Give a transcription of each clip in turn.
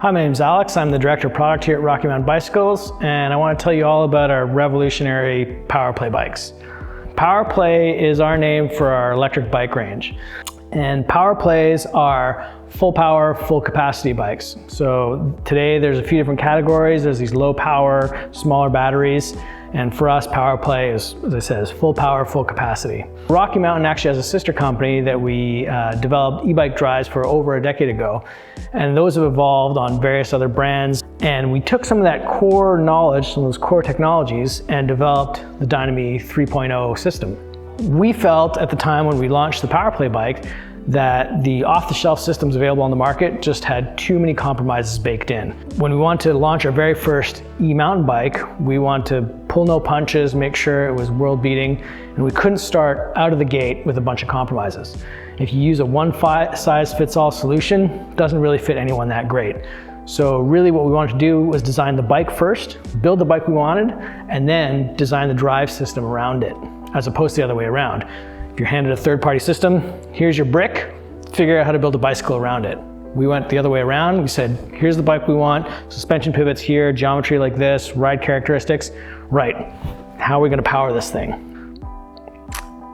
Hi, my name is Alex. I'm the Director of Product here at Rocky Mountain Bicycles, and I want to tell you all about our revolutionary Powerplay bikes. Powerplay is our name for our electric bike range. And Powerplays are full power, full capacity bikes. So today there's a few different categories. There's these low power, smaller batteries. And for us, Powerplay is, as I said, is full power, full capacity. Rocky Mountain actually has a sister company that we developed e-bike drives for over a decade ago. And those have evolved on various other brands. And we took some of that core knowledge, some of those core technologies, and developed the Dynamy 3.0 system. We felt at the time when we launched the Powerplay bike that the off-the-shelf systems available on the market just had too many compromises baked in. When we wanted to launch our very first e-mountain bike, we wanted to pull no punches, make sure it was world-beating, and we couldn't start out of the gate with a bunch of compromises. If you use a one-size-fits-all solution, it doesn't really fit anyone that great. So really what we wanted to do was design the bike first, build the bike we wanted, and then design the drive system around it, as opposed to the other way around. If you're handed a third-party system, here's your brick, figure out how to build a bicycle around it. We went the other way around. We said, here's the bike we want, suspension pivots here, geometry like this, ride characteristics. Right, how are we going to power this thing?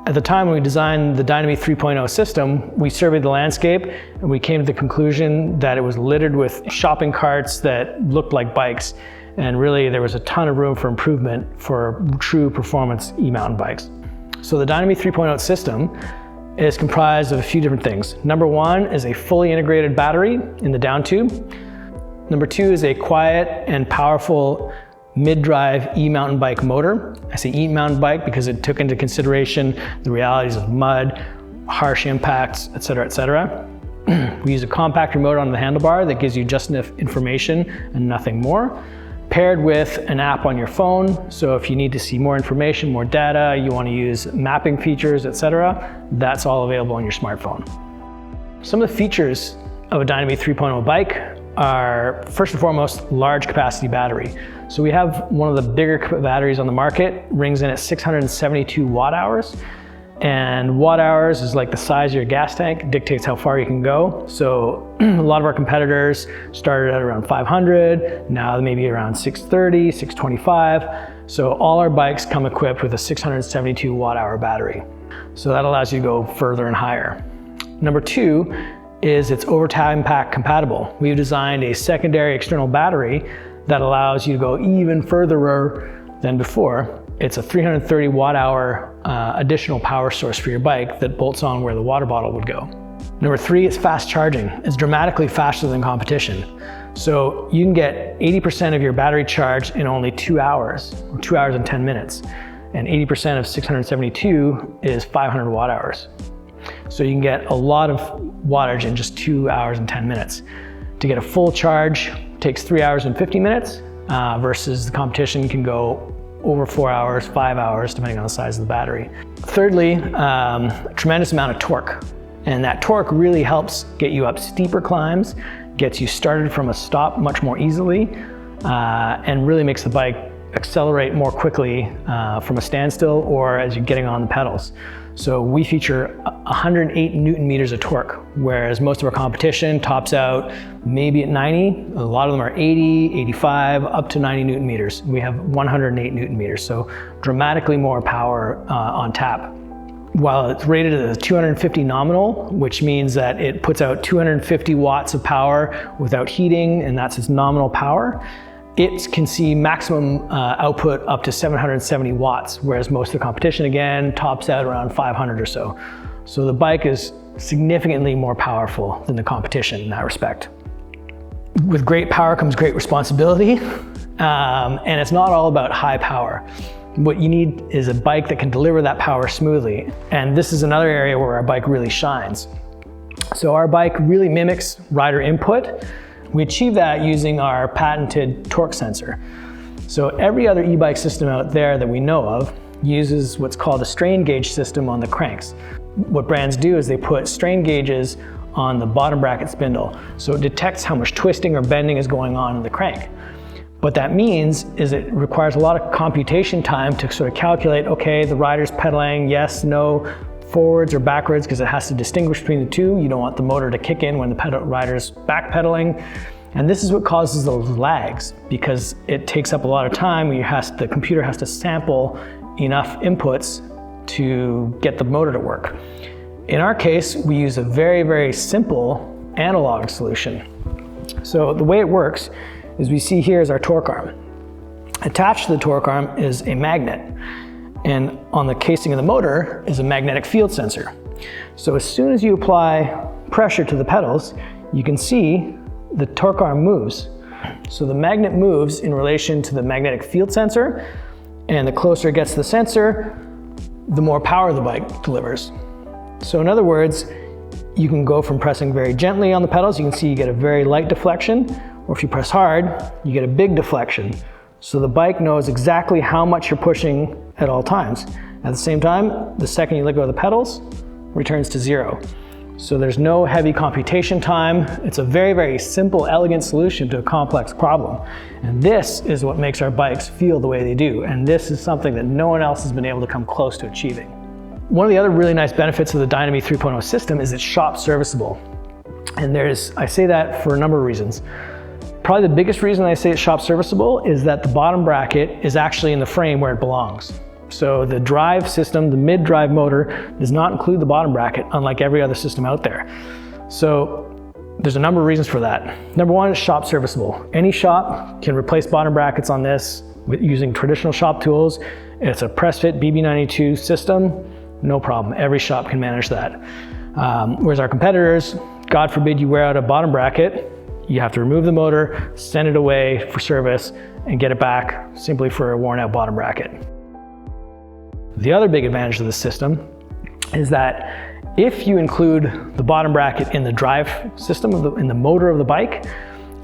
At the time when we designed the Dynamy 3.0 system, we surveyed the landscape and we came to the conclusion that it was littered with shopping carts that looked like bikes. And really there was a ton of room for improvement for true performance e-mountain bikes. So the Dynamy 3.0 system is comprised of a few different things. Number one is a fully integrated battery in the down tube. Number two is a quiet and powerful mid-drive e-mountain bike motor. I say e-mountain bike because it took into consideration the realities of mud, harsh impacts, etc., etc. We use a compact remote on the handlebar that gives you just enough information and nothing more, paired with an app on your phone. So if you need to see more information, more data, you want to use mapping features, etc., that's all available on your smartphone. Some of the features of a Dynamy 3.0 bike are, first and foremost, large capacity battery. So we have one of the bigger batteries on the market, rings in at 672 watt hours. And watt hours is like the size of your gas tank, dictates how far you can go. So a lot of our competitors started at around 500, now maybe around 630, 625. So all our bikes come equipped with a 672 watt hour battery. So that allows you to go further and higher. Number two is it's overtime pack compatible. We've designed a secondary external battery that allows you to go even further than before. It's a 330 watt hour additional power source for your bike that bolts on where the water bottle would go. Number three is fast charging. It's dramatically faster than competition. So you can get 80% of your battery charged in only 2 hours, or 2 hours and 10 minutes. And 80% of 672 is 500 watt hours. So you can get a lot of wattage in just 2 hours and 10 minutes. To get a full charge takes 3 hours and 50 minutes versus the competition can go over 4 hours, 5 hours, depending on the size of the battery. Thirdly, a tremendous amount of torque. And that torque really helps get you up steeper climbs, gets you started from a stop much more easily, and really makes the bike accelerate more quickly from a standstill or as you're getting on the pedals. So we feature 108 Newton meters of torque, whereas most of our competition tops out maybe at 90. A lot of them are 80, 85, up to 90 Newton meters. We have 108 Newton meters, so dramatically more power on tap. While it's rated as 250 nominal, which means that it puts out 250 watts of power without heating, and that's its nominal power, it can see maximum output up to 770 watts, whereas most of the competition, again, tops out around 500 or so. So the bike is significantly more powerful than the competition in that respect. With great power comes great responsibility, and it's not all about high power. What you need is a bike that can deliver that power smoothly, and this is another area where our bike really shines. So our bike really mimics rider input. We achieve that using our patented torque sensor. So every other e-bike system out there that we know of uses what's called a strain gauge system on the cranks. What brands do is they put strain gauges on the bottom bracket spindle, so it detects how much twisting or bending is going on in the crank. What that means is it requires a lot of computation time to sort of calculate, okay, the rider's pedaling, yes, no, forwards or backwards, because it has to distinguish between the two. You don't want the motor to kick in when the rider's backpedaling. And this is what causes those lags, because it takes up a lot of time. The computer has to sample enough inputs to get the motor to work. In our case, we use a very, very simple analog solution. So the way it works is we see here is our torque arm. Attached to the torque arm is a magnet, and on the casing of the motor is a magnetic field sensor. So as soon as you apply pressure to the pedals, you can see the torque arm moves. So the magnet moves in relation to the magnetic field sensor, and the closer it gets to the sensor, the more power the bike delivers. So in other words, you can go from pressing very gently on the pedals, you can see you get a very light deflection, or if you press hard, you get a big deflection. So the bike knows exactly how much you're pushing at all times. At the same time, the second you let go of the pedals, returns to zero. So there's no heavy computation time. It's a very, very simple, elegant solution to a complex problem. And this is what makes our bikes feel the way they do. And this is something that no one else has been able to come close to achieving. One of the other really nice benefits of the Dynami 3.0 system is it's shop serviceable. And I say that for a number of reasons. Probably the biggest reason I say it's shop serviceable is that the bottom bracket is actually in the frame where it belongs. So the drive system, the mid-drive motor, does not include the bottom bracket, unlike every other system out there. So there's a number of reasons for that. Number one is shop serviceable. Any shop can replace bottom brackets on this using traditional shop tools. It's a press-fit BB92 system, no problem. Every shop can manage that. Whereas our competitors, God forbid you wear out a bottom bracket, you have to remove the motor, send it away for service, and get it back simply for a worn out bottom bracket. The other big advantage of this system is that if you include the bottom bracket in the drive system, in the motor of the bike,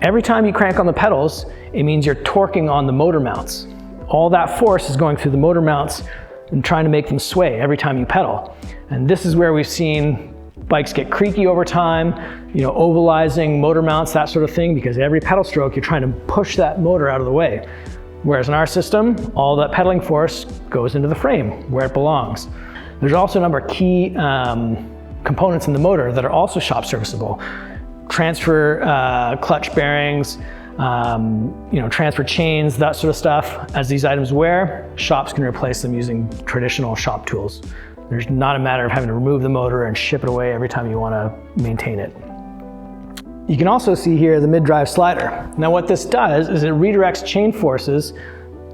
every time you crank on the pedals, it means you're torquing on the motor mounts. All that force is going through the motor mounts and trying to make them sway every time you pedal. And this is where we've seen bikes get creaky over time, ovalizing motor mounts, that sort of thing, because every pedal stroke, you're trying to push that motor out of the way. Whereas in our system, all that pedaling force goes into the frame where it belongs. There's also a number of key components in the motor that are also shop serviceable. Transfer clutch bearings, transfer chains, that sort of stuff. As these items wear, shops can replace them using traditional shop tools. There's not a matter of having to remove the motor and ship it away every time you want to maintain it. You can also see here the mid-drive slider. Now what this does is it redirects chain forces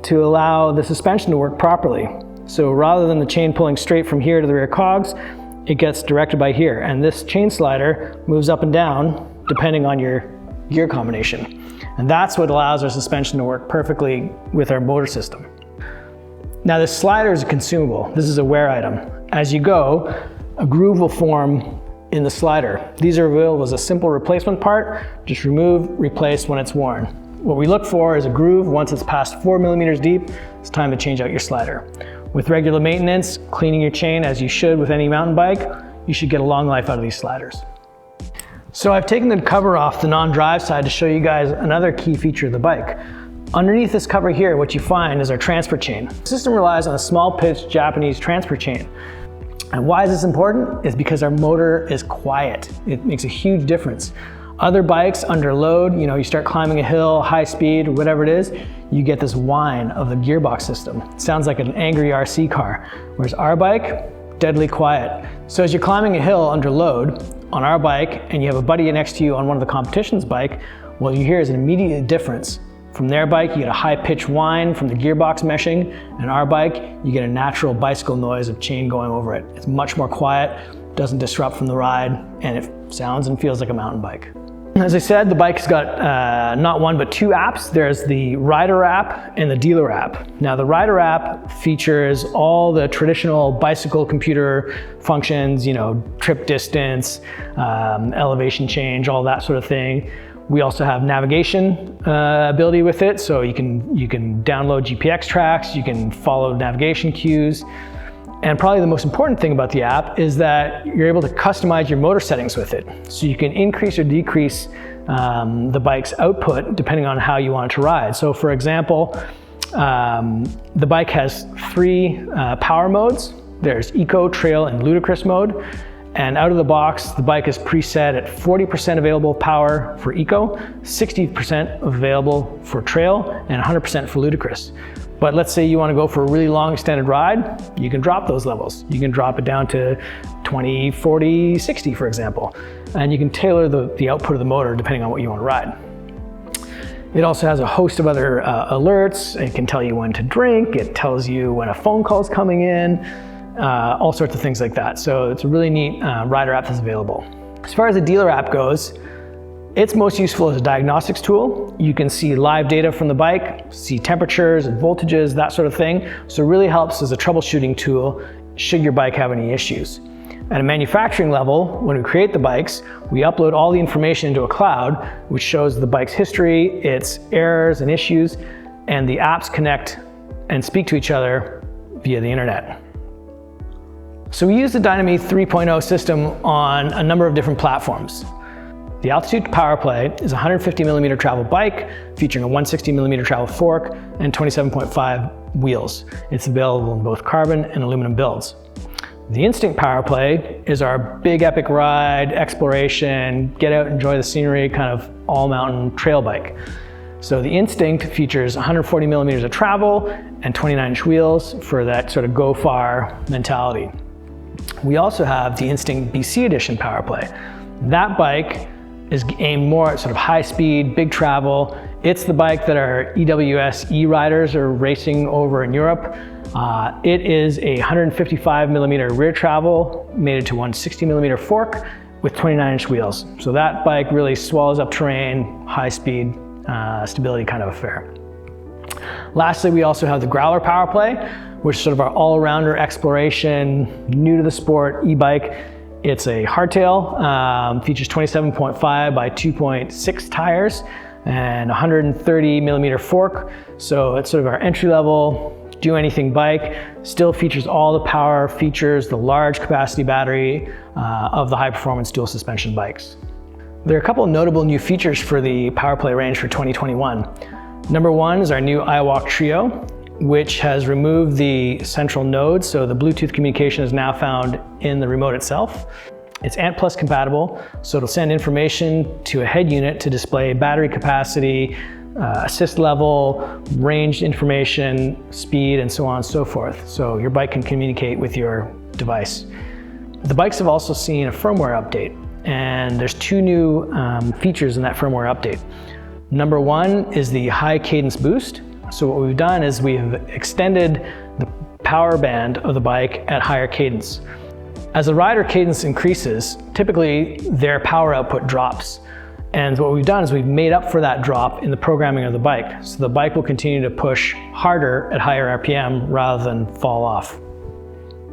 to allow the suspension to work properly. So rather than the chain pulling straight from here to the rear cogs, it gets directed by here. And this chain slider moves up and down depending on your gear combination. And that's what allows our suspension to work perfectly with our motor system. Now this slider is a consumable. This is a wear item. As you go, a groove will form in the slider. These are available as a simple replacement part. Just remove, replace when it's worn. What we look for is a groove. Once it's past 4 millimeters deep, it's time to change out your slider. With regular maintenance, cleaning your chain as you should with any mountain bike, you should get a long life out of these sliders. So I've taken the cover off the non-drive side to show you guys another key feature of the bike. Underneath this cover here, what you find is our transfer chain. The system relies on a small pitch Japanese transfer chain. And why is this important? It's because our motor is quiet. It makes a huge difference. Other bikes under load, you start climbing a hill, high speed, whatever it is, you get this whine of the gearbox system. It sounds like an angry RC car. Whereas our bike, deadly quiet. So as you're climbing a hill under load on our bike and you have a buddy next to you on one of the competition's bike, what you hear is an immediate difference. From their bike, you get a high-pitched whine from the gearbox meshing, and our bike, you get a natural bicycle noise of chain going over it. It's much more quiet, doesn't disrupt from the ride, and it sounds and feels like a mountain bike. As I said, the bike's got not one but two apps. There's the rider app and the dealer app. Now the rider app features all the traditional bicycle computer functions, trip distance, elevation change, all that sort of thing. We also have navigation ability with it, so you can download GPX tracks, you can follow navigation cues, and probably the most important thing about the app is that you're able to customize your motor settings with it. So you can increase or decrease the bike's output depending on how you want it to ride. So for example, the bike has three power modes. There's Eco, Trail, and Ludicrous mode. And out of the box, the bike is preset at 40% available power for eco, 60% available for trail, and 100% for ludicrous. But let's say you want to go for a really long extended ride, you can drop those levels. You can drop it down to 20, 40, 60, for example. And you can tailor the output of the motor depending on what you want to ride. It also has a host of other alerts. It can tell you when to drink. It tells you when a phone call is coming in. All sorts of things like that. So it's a really neat rider app that's available. As far as the dealer app goes, it's most useful as a diagnostics tool. You can see live data from the bike, see temperatures and voltages, that sort of thing. So it really helps as a troubleshooting tool should your bike have any issues. At a manufacturing level, when we create the bikes, we upload all the information into a cloud, which shows the bike's history, its errors and issues, and the apps connect and speak to each other via the internet. So we use the Dyname 3.0 system on a number of different platforms. The Altitude Powerplay is a 150mm travel bike featuring a 160mm travel fork and 27.5 wheels. It's available in both carbon and aluminum builds. The Instinct Powerplay is our big epic ride, exploration, get out, enjoy the scenery, kind of all mountain trail bike. So the Instinct features 140mm of travel and 29-inch wheels for that sort of go far mentality. We also have the Instinct BC Edition Powerplay. That bike is aimed more at sort of high speed, big travel. It's the bike that our EWS e-riders are racing over in Europe. It is a 155mm rear travel mated to 160mm fork with 29-inch wheels. So that bike really swallows up terrain, high speed, stability kind of affair. Lastly, we also have the Growler Powerplay, which is sort of our all-rounder exploration, new to the sport e-bike. It's a hardtail, features 27.5 by 2.6 tires and 130mm fork. So it's sort of our entry-level, do-anything bike. Still features all the power features, the large capacity battery of the high-performance dual suspension bikes. There are a couple of notable new features for the Powerplay range for 2021. Number one is our new iWalk Trio, which has removed the central node, so the Bluetooth communication is now found in the remote itself. It's ANT+ compatible, so it'll send information to a head unit to display battery capacity, assist level, range information, speed, and so on and so forth. So your bike can communicate with your device. The bikes have also seen a firmware update, and there's two new features in that firmware update. Number one is the high cadence boost. So what we've done is we've extended the power band of the bike at higher cadence. As the rider cadence increases, typically their power output drops. And what we've done is we've made up for that drop in the programming of the bike. So the bike will continue to push harder at higher RPM rather than fall off.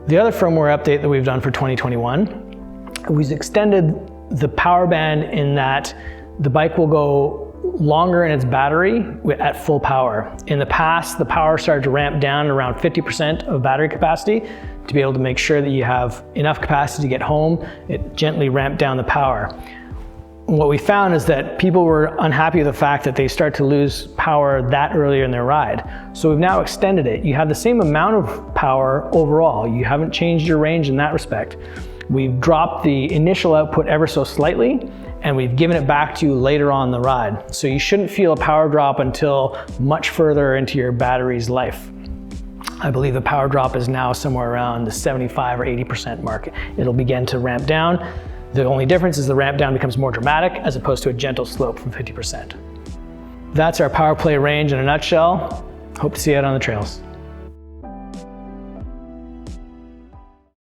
The other firmware update that we've done for 2021, we've extended the power band in that the bike will go longer in its battery at full power. In the past, the power started to ramp down around 50% of battery capacity to be able to make sure that you have enough capacity to get home. It gently ramped down the power. What we found is that people were unhappy with the fact that they start to lose power that earlier in their ride. So we've now extended it. You have the same amount of power overall. You haven't changed your range in that respect. We've dropped the initial output ever so slightly, and we've given it back to you later on in the ride. So you shouldn't feel a power drop until much further into your battery's life. I believe the power drop is now somewhere around the 75 or 80% mark. It'll begin to ramp down. The only difference is the ramp down becomes more dramatic as opposed to a gentle slope from 50%. That's our Powerplay range in a nutshell. Hope to see you out on the trails.